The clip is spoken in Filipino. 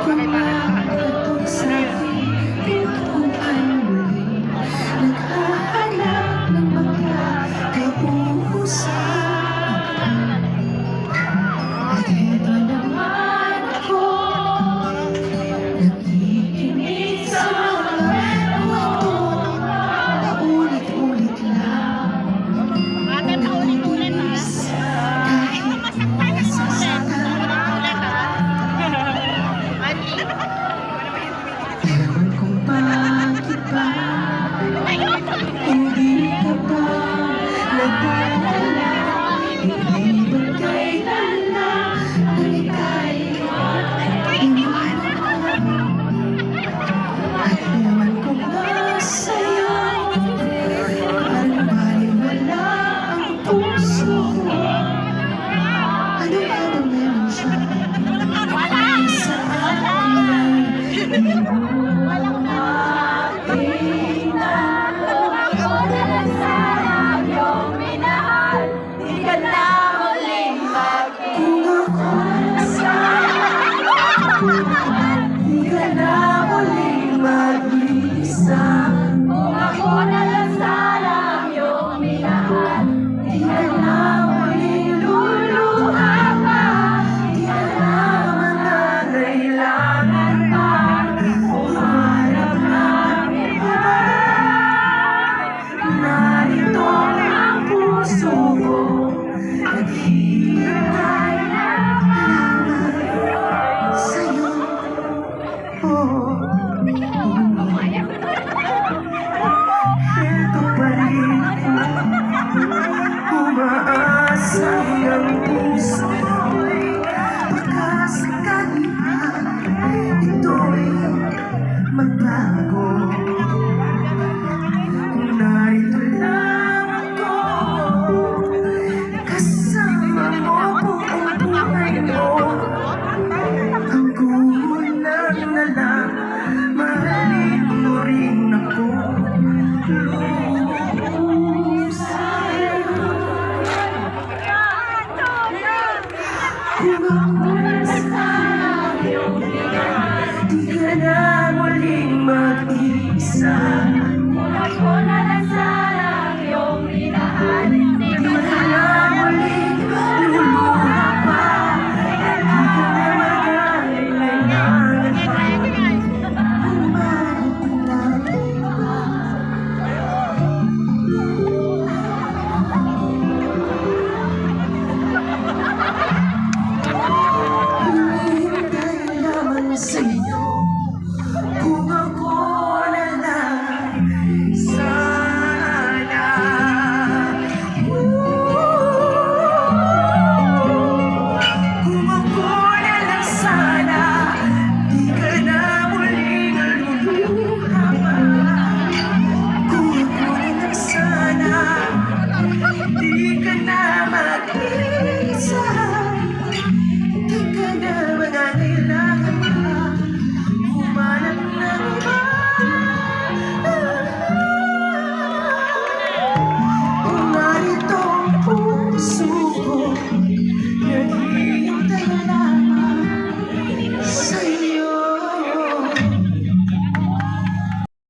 Kumagatong sa'kin, pintuan muli, naghahanap ng magkakauusap. At eto naman ako, nakikinig sa mga kwento, paulit-ulit lang. Mabilis, kahit nasasaktan. Ewan kung bakit ba hindi ka pa nagdadala. Hindi ba kailan na ika'y iwanan mo? At ewan ko ba sa'yo, parang baliwala ang puso ko. Ano ba bang meron siya? Sa akin ay walang makina. Kung ako na lang sana iyong minahal, di ka na muling mag-isa. Kung ako na lang sana, di ka na muling mag-isa. Kung ako na lang sana iyong minahal, di ka na muling luluha pa. Di ka na mangangailangan pa umarap ng iba. Narito ang puso ko, naghihintay lamang sa'yo. Ito pa rin umaasa ang puso ko'y baka sakali ito'y magbago. Narito lang ako, kasama mo buong buhay mo. Ang kulang na lang, mahalin mo rin ako. Kung ako na sana iyong minahal, di ka na muling mag-isa. Kung ako na lang sana iyong minahal, di ka na muling luluha pa. Di ka na magkakailangan pa umarap ng iba. Hinihintay lamang sa'yo.